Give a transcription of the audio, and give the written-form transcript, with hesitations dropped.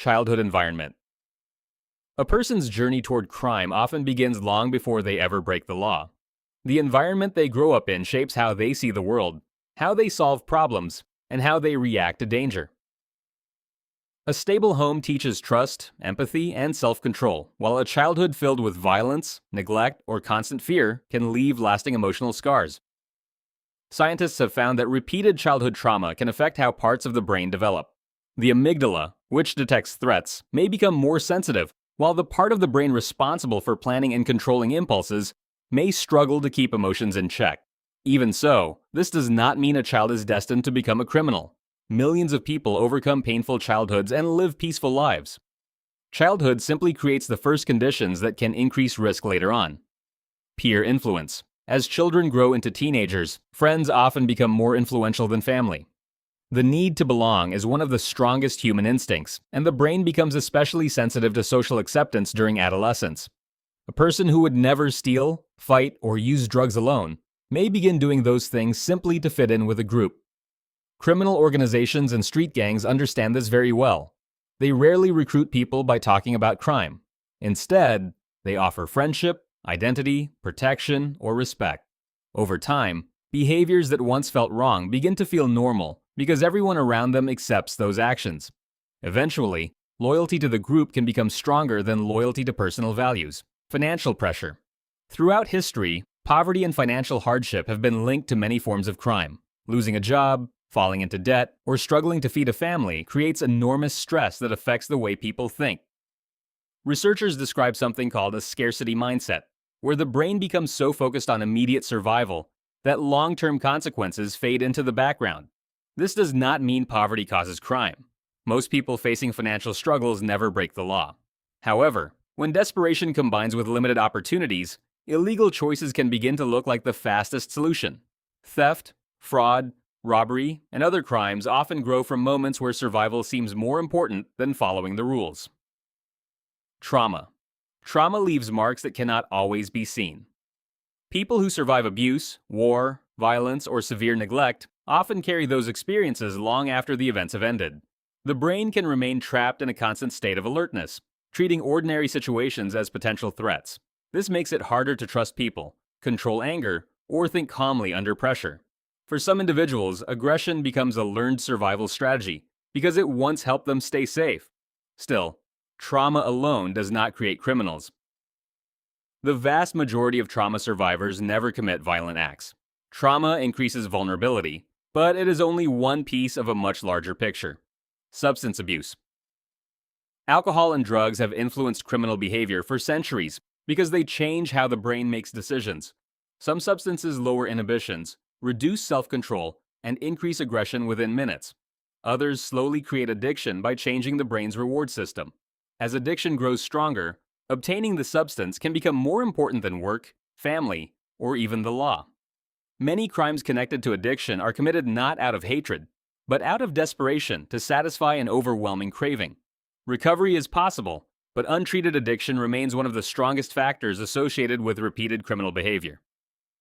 Childhood environment. A person's journey toward crime often begins long before they ever break the law. The environment they grow up in shapes how they see the world, how they solve problems, and how they react to danger. A stable home teaches trust, empathy, and self-control, while a childhood filled with violence, neglect, or constant fear can leave lasting emotional scars. Scientists have found that repeated childhood trauma can affect how parts of the brain develop. The amygdala, which detects threats, may become more sensitive, while the part of the brain responsible for planning and controlling impulses may struggle to keep emotions in check. Even so, this does not mean a child is destined to become a criminal. Millions of people overcome painful childhoods and live peaceful lives. Childhood simply creates the first conditions that can increase risk later on. Peer influence. As children grow into teenagers, friends often become more influential than family. The need to belong is one of the strongest human instincts, and the brain becomes especially sensitive to social acceptance during adolescence. A person who would never steal, fight, or use drugs alone may begin doing those things simply to fit in with a group. Criminal organizations and street gangs understand this very well. They rarely recruit people by talking about crime. Instead, they offer friendship, identity, protection, or respect. Over time, behaviors that once felt wrong begin to feel normal because everyone around them accepts those actions. Eventually, loyalty to the group can become stronger than loyalty to personal values. Financial pressure. Throughout history, poverty and financial hardship have been linked to many forms of crime. Losing a job, falling into debt, or struggling to feed a family creates enormous stress that affects the way people think. Researchers describe something called a scarcity mindset, where the brain becomes so focused on immediate survival that long-term consequences fade into the background. This does not mean poverty causes crime. Most people facing financial struggles never break the law. However, when desperation combines with limited opportunities, illegal choices can begin to look like the fastest solution. Theft, fraud, robbery, and other crimes often grow from moments where survival seems more important than following the rules. Trauma. Trauma leaves marks that cannot always be seen. People who survive abuse, war, violence, or severe neglect often carry those experiences long after the events have ended. The brain can remain trapped in a constant state of alertness, treating ordinary situations as potential threats. This makes it harder to trust people, control anger, or think calmly under pressure. For some individuals, aggression becomes a learned survival strategy because it once helped them stay safe. Still, trauma alone does not create criminals. The vast majority of trauma survivors never commit violent acts. Trauma increases vulnerability, but it is only one piece of a much larger picture. Substance abuse. Alcohol and drugs have influenced criminal behavior for centuries because they change how the brain makes decisions. Some substances lower inhibitions, reduce self-control, and increase aggression within minutes. Others slowly create addiction by changing the brain's reward system. As addiction grows stronger, obtaining the substance can become more important than work, family, or even the law. Many crimes connected to addiction are committed not out of hatred, but out of desperation to satisfy an overwhelming craving. Recovery is possible, but untreated addiction remains one of the strongest factors associated with repeated criminal behavior.